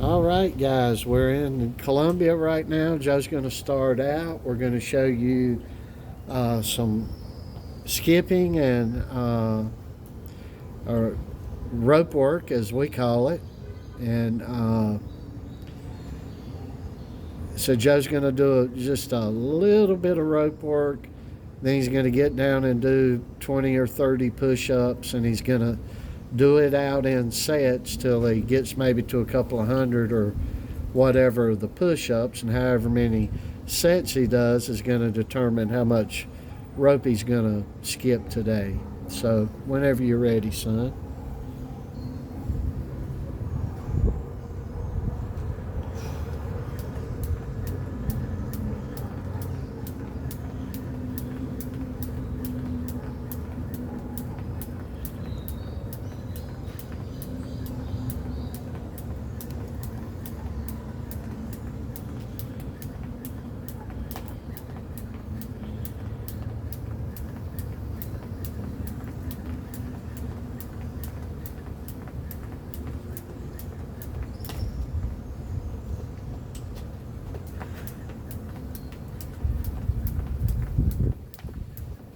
All right, guys, we're in Columbia right now. Joe's going to start out. We're going to show you some skipping and or rope work, as we call it. And so Joe's going to do just a little bit of rope work. Then he's going to get down and do 20 or 30 push-ups, and he's going to do it out in sets till he gets maybe to a couple of hundred or whatever the push-ups, and however many sets he does is going to determine how much rope he's going to skip today. So whenever you're ready, son.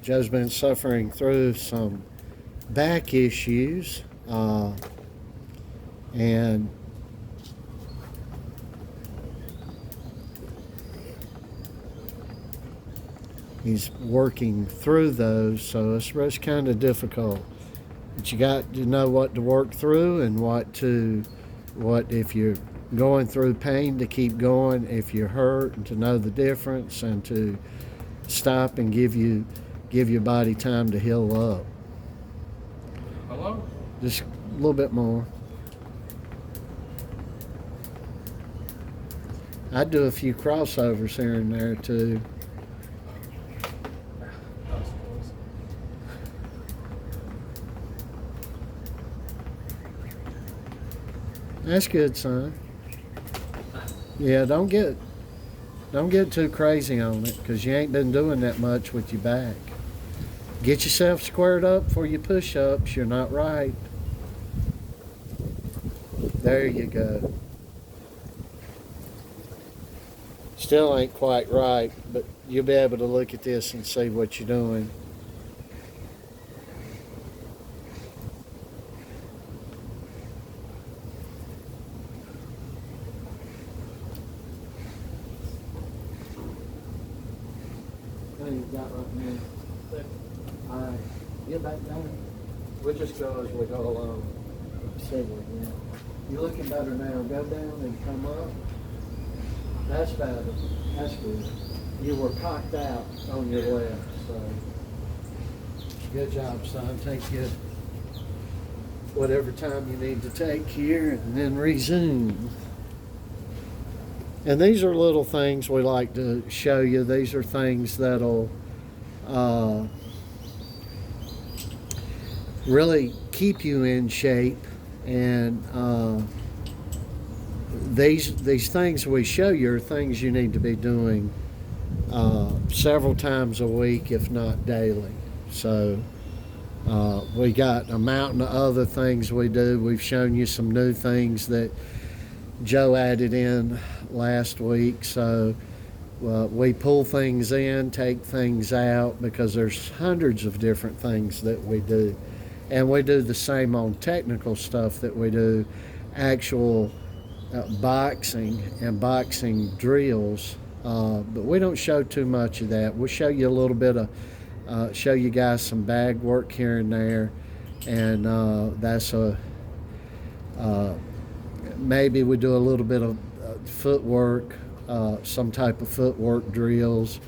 Joe's been suffering through some back issues, and he's working through those, so it's kind of difficult. But you got to know what to work through and what if you're going through pain, to keep going. If you're hurt, and to know the difference, and to stop and give your body time to heal up. Hello? Just a little bit more. I do a few crossovers here and there too. That's good, son. Yeah, don't get too crazy on it, because you ain't been doing that much with your back. Get yourself squared up for your push-ups. You're not right. There you go. Still ain't quite right, but you'll be able to look at this and see what you're doing. What you got right now? All right, get back down. We'll just go as we go along. See what you're looking better now. Go down and come up. That's better. That's good. You were cocked out on your left, so good job, son. Take you whatever time you need to take here, and then resume. And these are little things we like to show you. These are things that'll really keep you in shape, and these things we show you are things you need to be doing several times a week, if not daily. So we got a mountain of other things we do. We've shown you some new things that Joe added in last week. So we pull things in, take things out, because there's hundreds of different things that we do. And we do the same on technical stuff that we do, actual boxing and boxing drills. But we don't show too much of that. We'll show you a little bit of, show you guys some bag work here and there. And that's maybe we do a little bit of footwork, some type of footwork drills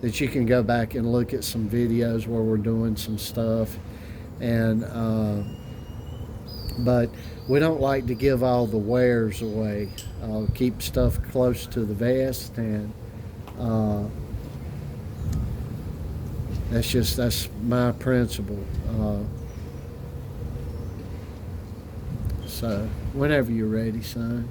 that you can go back and look at some videos where we're doing some stuff. And but we don't like to give all the wares away. Keep stuff close to the vest, and that's my principle. So whenever you're ready, son.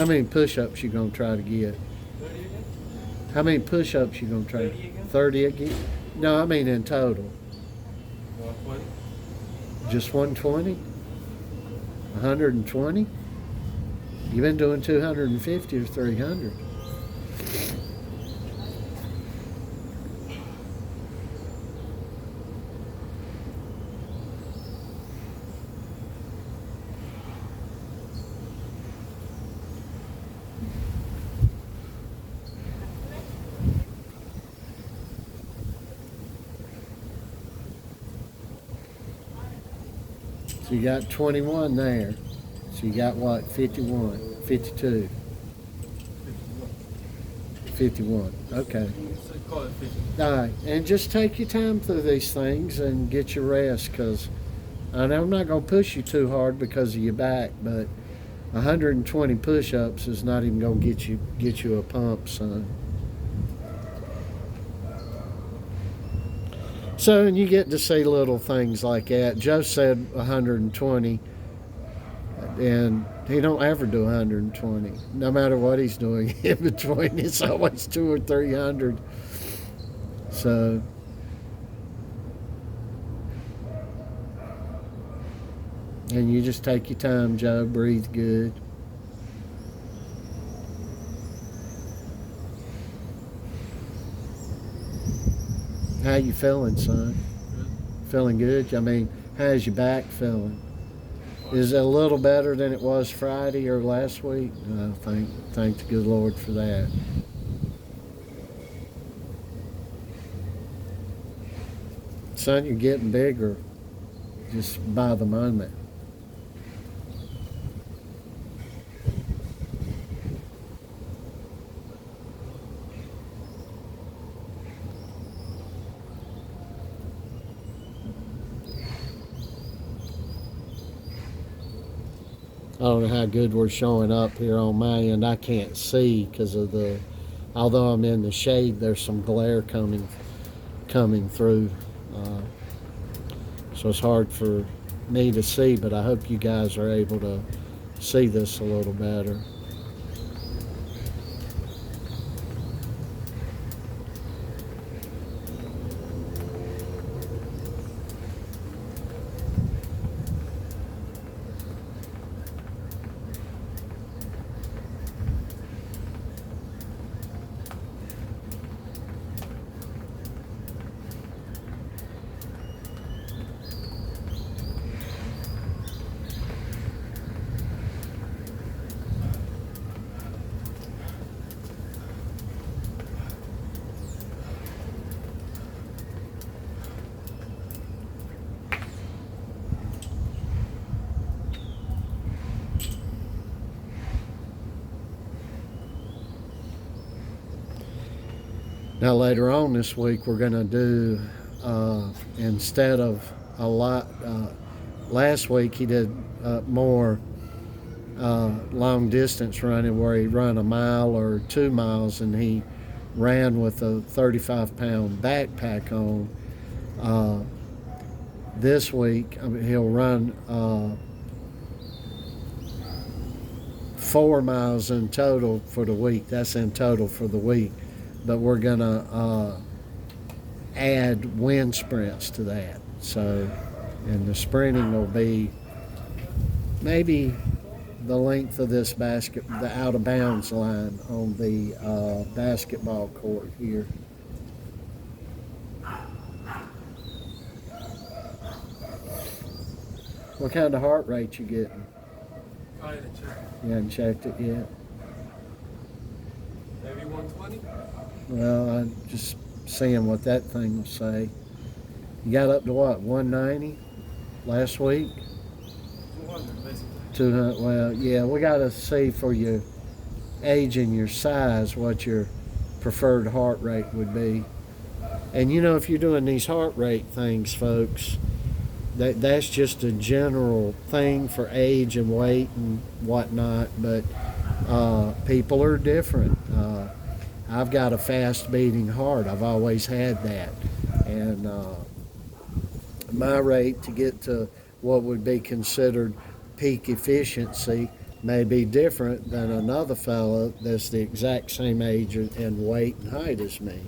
How many push-ups you gonna try to get? 30 again? How many push-ups you gonna try? 30 again? 30 again? No, I mean in total. 120? Just 120? 120? You've been doing 250 or 300. So you got 21 there. So you got what, 51, 52, 51. Okay. So call it 50. All right. And just take your time through these things and get your rest, because I know I'm not going to push you too hard because of your back, but 120 push-ups is not even going to get you a pump, son. So, and you get to see little things like that. Joe said 120, and he don't ever do 120. No matter what he's doing in between, it's always 200 or 300. So, and you just take your time, Joe. Breathe good. How you feeling, son? Good. Feeling good? I mean, how's your back feeling? Is it a little better than it was Friday or last week? Thank the good Lord for that. Son, you're getting bigger just by the moment. I don't know how good we're showing up here on my end. I can't see because of although I'm in the shade, there's some glare coming through. So it's hard for me to see, but I hope you guys are able to see this a little better. Now later on this week we're going to do, instead of a lot, last week he did more long distance running where he run a mile or 2 miles, and he ran with a 35-pound backpack on. This week he'll run 4 miles in total for the week. That's in total for the week. But we're going to add wind sprints to that. So, and the sprinting will be maybe the length of this the out of bounds line on the basketball court here. What kind of heart rate you getting? I had to check. You haven't checked it yet? Maybe 120? Well, I'm just seeing what that thing will say. You got up to what, 190 last week? 200, basically. 200. Well, yeah, we got to see for your age and your size what your preferred heart rate would be. And you know, if you're doing these heart rate things, folks, that's just a general thing for age and weight and whatnot. But people are different. I've got a fast beating heart. I've always had that. And my rate to get to what would be considered peak efficiency may be different than another fella that's the exact same age and weight and height as me.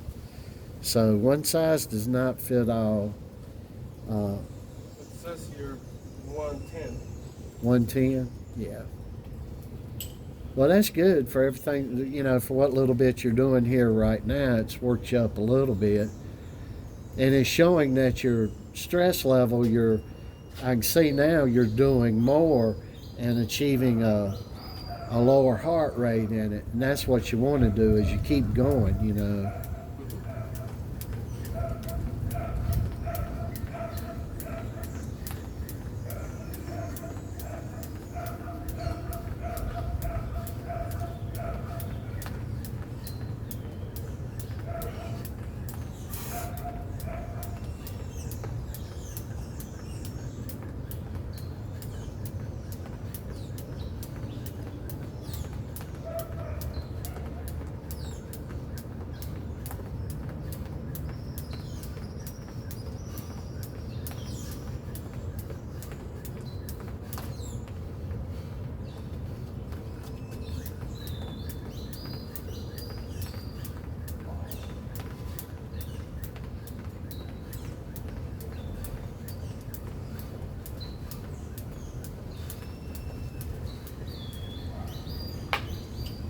So one size does not fit all. It says here 110. 110, yeah. Well, that's good for everything, you know, for what little bit you're doing here right now. It's worked you up a little bit. And it's showing that your stress level, I can see now you're doing more and achieving a lower heart rate in it. And that's what you want to do is you keep going, you know.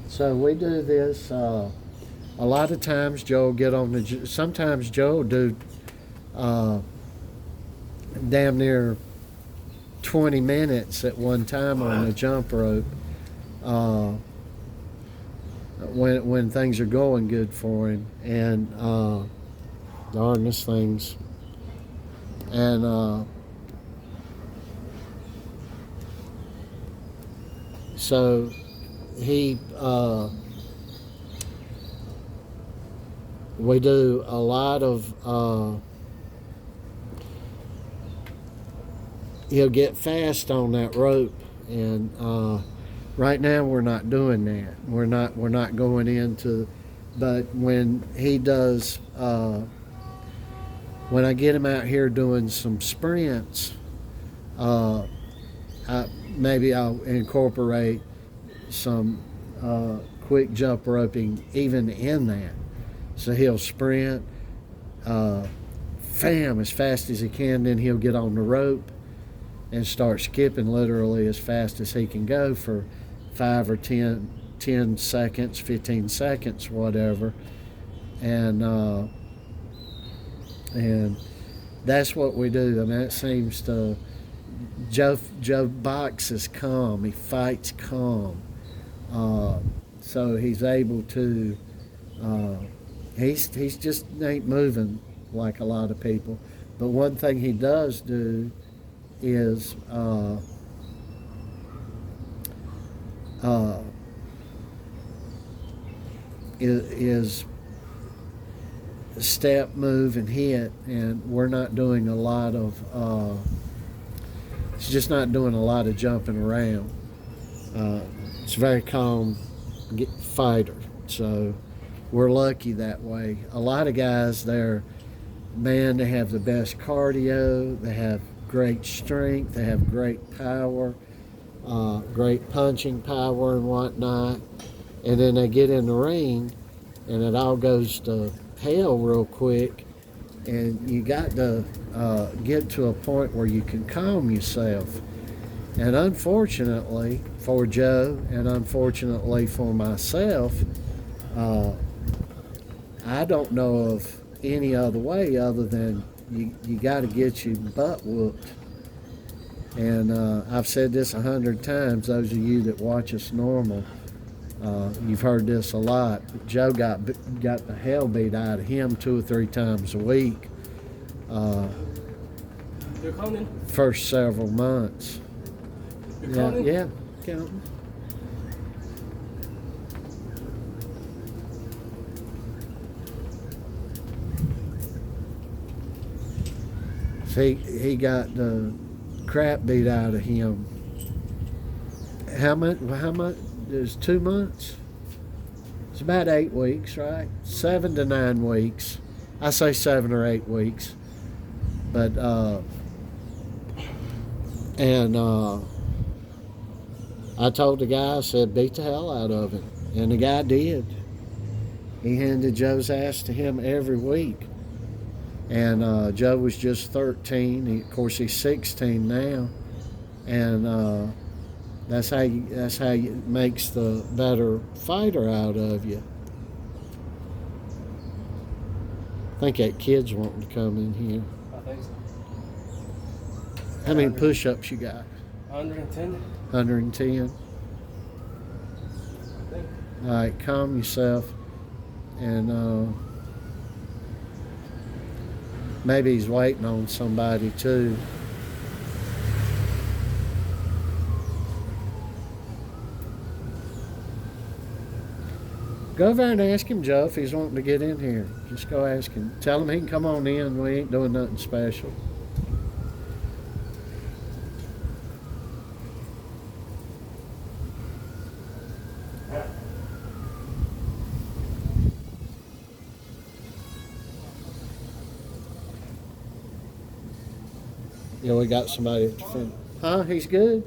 So we do this a lot of times. Joe will get on the. Sometimes Joe will do damn near 20 minutes at one time on the jump rope when things are going good for him. And darn, this thing's and so he we do a lot of he'll get fast on that rope, and right now we're not doing that. We're not going into, but when he does when I get him out here doing some sprints, maybe I'll incorporate some quick jump roping even in that. So he'll sprint, as fast as he can, then he'll get on the rope and start skipping literally as fast as he can go for 5 or 10 seconds, 15 seconds, whatever. And that's what we do. I mean, it seems to, Joe boxes calm, he fights calm. So he's able to, he's just ain't moving like a lot of people. But one thing he does do is step, move, and hit, and we're not doing a lot of it's just not doing a lot of jumping around. It's a very calm fighter, so we're lucky that way. A lot of guys, they have the best cardio, they have great strength, they have great power, great punching power and whatnot, and then they get in the ring and it all goes to hell real quick, and you got to get to a point where you can calm yourself. And unfortunately for Joe, and unfortunately for myself, I don't know of any other way other than you got to get your butt whooped. And I've said this 100 times. Those of you that watch us normal, you've heard this a lot. But Joe got the hell beat out of him 2 or 3 times a week. You're counting? First several months. You're counting? Yeah, counting. He got the crap beat out of him. How much? There's 2 months. It's about 8 weeks, right? 7 to 9 weeks. I say 7 or 8 weeks. But I told the guy, I said, beat the hell out of him. And the guy did. He handed Joe's ass to him every week. And Joe was just 13. Of course, he's 16 now. And that's how you makes the better fighter out of you. I think that kid's wanting to come in here. I think so. How many push-ups you got? 110. 110. I think. All right, calm yourself. And maybe he's waiting on somebody too. Go over and ask him, Joe, if he's wanting to get in here. Just go ask him. Tell him he can come on in. We ain't doing nothing special. Yeah, we got somebody at the front. Huh? He's good?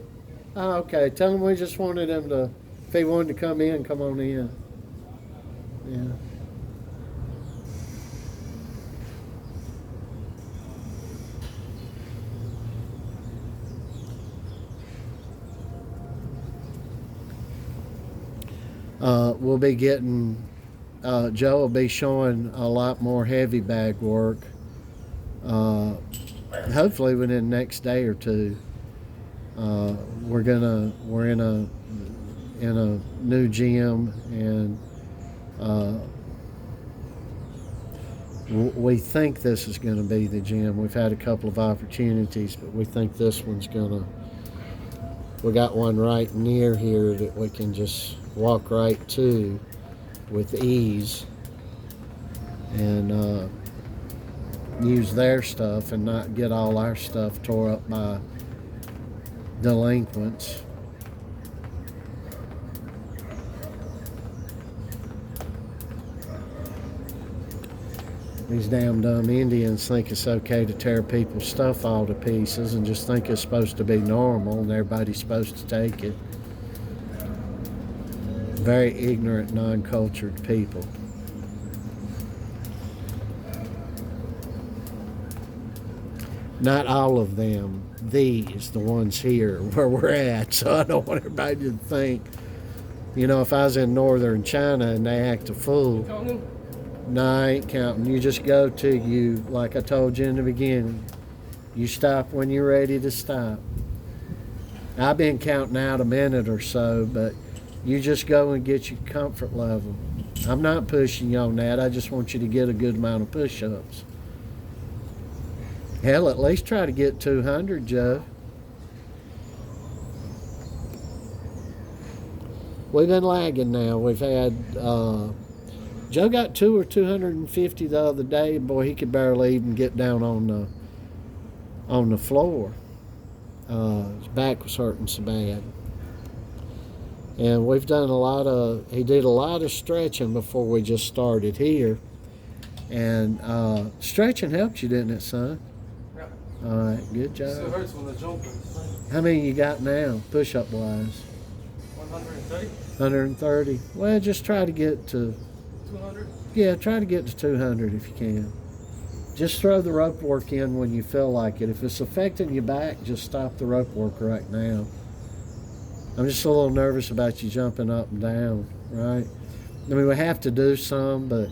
Oh, okay. Tell him we just wanted him to, if he wanted to come in, come on in. Yeah. We'll be getting, Joe will be showing a lot more heavy bag work. Hopefully within the next day or two. We're in a new gym, and we think this is going to be the gym. We've had a couple of opportunities, but we think this one's going to. We got one right near here that we can just walk right to with ease, and use their stuff and not get all our stuff tore up by delinquents. These damn dumb Indians think it's okay to tear people's stuff all to pieces and just think it's supposed to be normal and everybody's supposed to take it. Very ignorant, non-cultured people. Not all of them. These, the ones here where we're at. So I don't want everybody to think, you know, if I was in northern China and they act a fool. Counting? No, I ain't counting. You just go to you, like I told you in the beginning. You stop when you're ready to stop. I've been counting out a minute or so, but you just go and get your comfort level. I'm not pushing you on that. I just want you to get a good amount of push-ups. Hell, at least try to get 200, Joe. We've been lagging now. We've had, Joe got 250 the other day. Boy, he could barely even get down on the floor. His back was hurting so bad. And we've done he did a lot of stretching before we just started here. And stretching helps you, didn't it, son? Yeah. All right, good It still job. hurts when the jump is. How many you got now, push-up wise? 130? 130. Well, just try to get to, 200? yeah, try to get to 200 if you can. Just throw the rope work in when you feel like it. If it's affecting your back, just stop the rope work right now. I'm just a little nervous about you jumping up and down, right? I mean, we have to do some, but,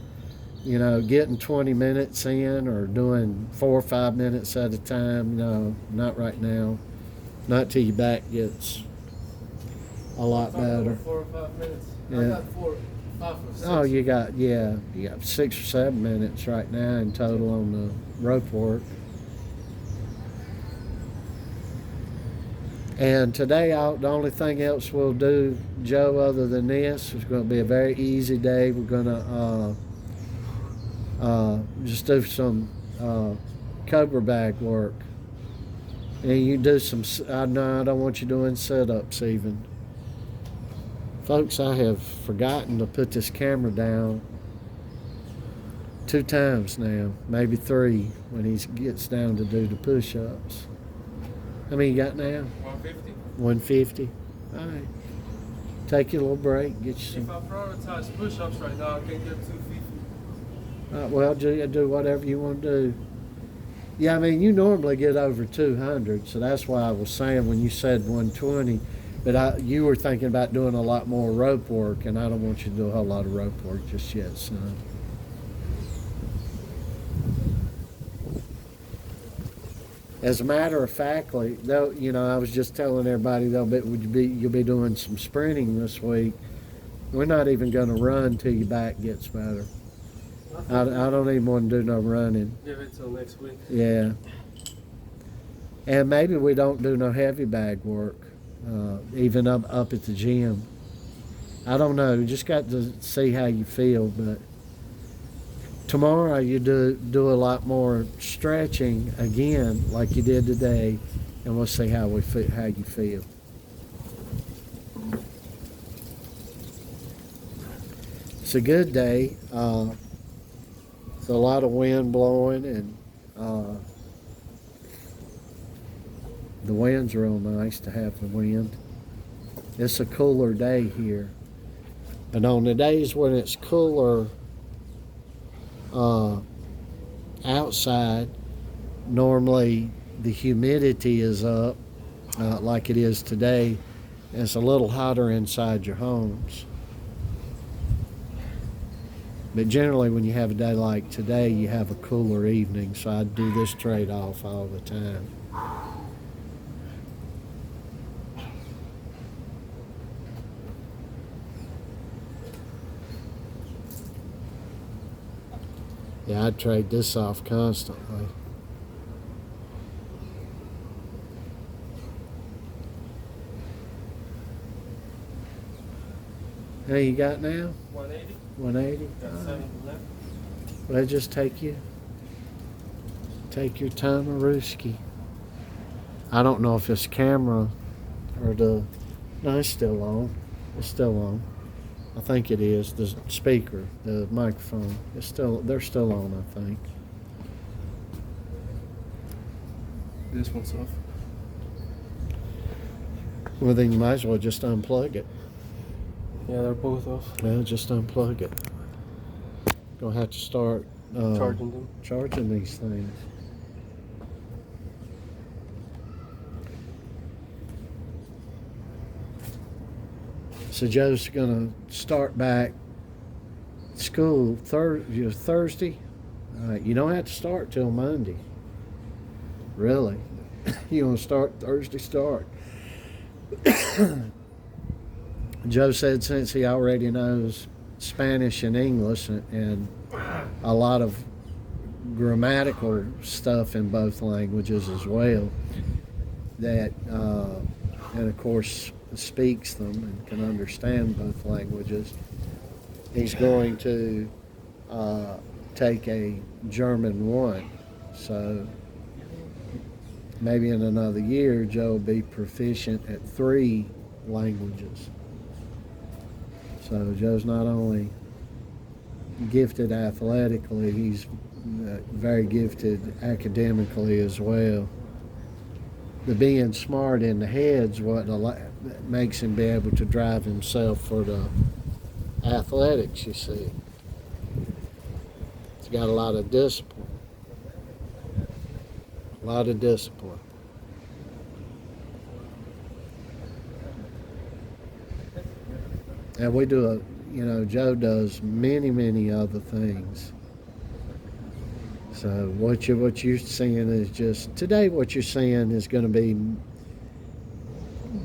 you know, getting 20 minutes in or doing 4 or 5 minutes at a time, no, not right now. Not till your back gets a lot better. 4 or 5 minutes. Yeah. I got 5 or 6. Oh, you got 6 or 7 minutes right now in total on the rope work. And today, the only thing else we'll do, Joe, other than this, is going to be a very easy day. We're going to just do some Cobra bag work. And you do some, no, I don't want you doing sit-ups even. Folks, I have forgotten to put this camera down 2 times now, maybe 3, when he gets down to do the push-ups. How many you got now? 150. 150. All right. Take your little break. Get you If some. I prioritize push-ups right now, I can get 250. Well, do whatever you want to do. Yeah, I mean, you normally get over 200, so that's why I was saying when you said 120, but you were thinking about doing a lot more rope work, and I don't want you to do a whole lot of rope work just yet, son. As a matter of factly, though, I was just telling everybody you'll be doing some sprinting this week. We're not even going to run till your back gets better. I don't even want to do no running. Give it till next week. Yeah. And maybe we don't do no heavy bag work, even up at the gym. I don't know. You just got to see how you feel. But tomorrow you do a lot more stretching again, like you did today, and we'll see how you feel. It's a good day. There's a lot of wind blowing, and the wind's real nice to have the wind. It's a cooler day here. And on the days when it's cooler outside, normally the humidity is up like it is today. And it's a little hotter inside your homes. But generally when you have a day like today, you have a cooler evening. So I do this trade-off all the time. Yeah, I trade this off constantly. How you got now? 180. 180? Got 7 left. Well, just take your time, Aruski. I don't know if it's camera or no, it's still on. It's still on. I think it is. The speaker, the microphone, they're still on, I think. This one's off. Well, then you might as well just unplug it. Yeah, they're both off. Well, just unplug it. Gonna have to start charging these things. So Joe's gonna start back school Thursday. You don't have to start till Monday. Really, you want to start Thursday? Start. Joe said since he already knows Spanish and English and a lot of grammatical stuff in both languages as well, that and of course speaks them and can understand both languages, he's going to take a German 1. So maybe in another year Joe will be proficient at 3 languages. So Joe's not only gifted athletically, he's very gifted academically as well. The being smart in the head's what makes him be able to drive himself for the athletics, you see. He's got a lot of discipline. A lot of discipline. And we do Joe does many, many other things. So what you're seeing is just, today what you're seeing is going to be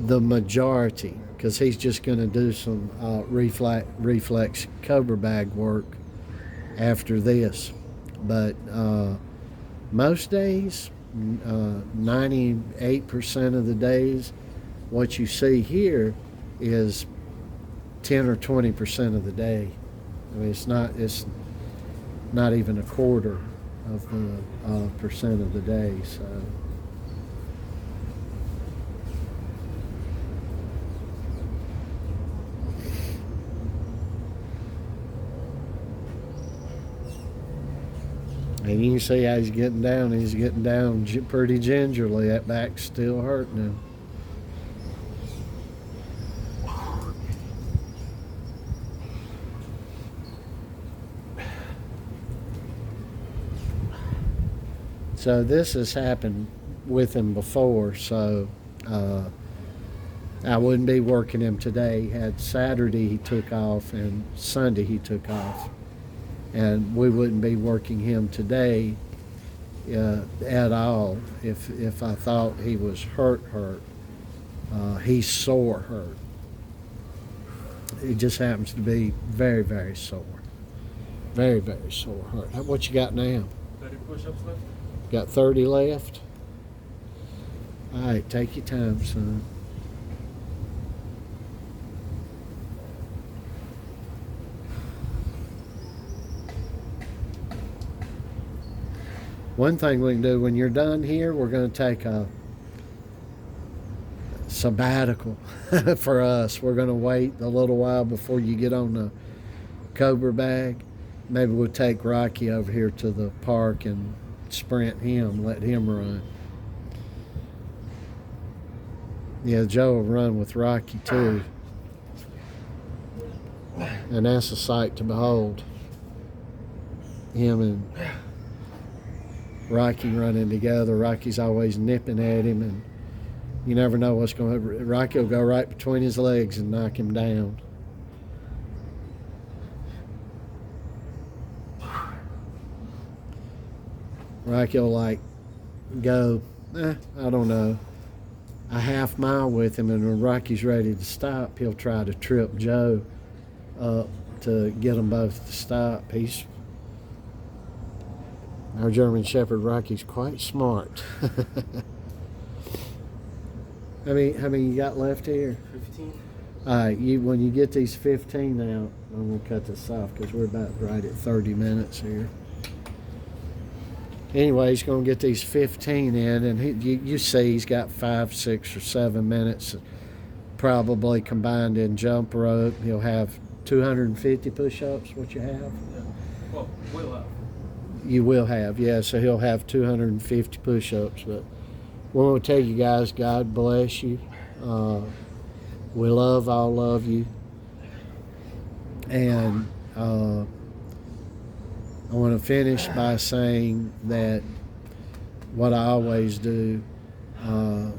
the majority, because he's just going to do some reflex cover bag work after this. But most days, 98% of the days, what you see here is 10 or 20% of the day. I mean, it's not even a quarter of the percent of the day. So and you can see how he's getting down. He's getting down pretty gingerly. That back's still hurting him. So this has happened with him before, so I wouldn't be working him today. He had Saturday he took off and Sunday he took off. And we wouldn't be working him today at all if I thought he was hurt. He's sore hurt. He just happens to be very, very sore. Very, very sore hurt. What you got now? 30 push-ups left. Got 30 left? All right, take your time, son. One thing we can do when you're done here, we're going to take a sabbatical for us. We're going to wait a little while before you get on the Cobra bag. Maybe we'll take Rocky over here to the park and sprint him, let him run. Yeah, Joe will run with Rocky too. And that's a sight to behold. Him and Rocky running together. Rocky's always nipping at him, and you never know what's going to happen. Rocky will go right between his legs and knock him down. Rocky will like go, I don't know, a half mile with him, and when Rocky's ready to stop, he'll try to trip Joe up to get them both to stop. Our German Shepherd Rocky's quite smart. How many you got left here? 15. All right, when you get these 15 out, I'm going to cut this off because we're about right at 30 minutes here. Anyway, he's going to get these 15 in, and you see he's got 5, 6, or 7 minutes probably combined in jump rope. He'll have 250 push-ups, what you have? Yeah. Well, we'll have. You will have, yeah, so he'll have 250 push-ups. But we want to tell you guys, God bless you. We all love you. And I want to finish by saying that what I always do, the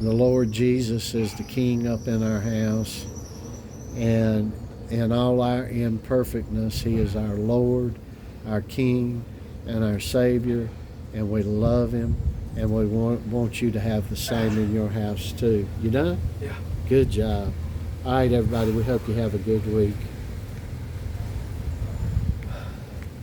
Lord Jesus is the King up in our house. And in all our imperfectness, He is our Lord, our King, and our Savior, and we love Him, and we want you to have the same in your house too. You done? Yeah. Good job. All right, everybody, we hope you have a good week.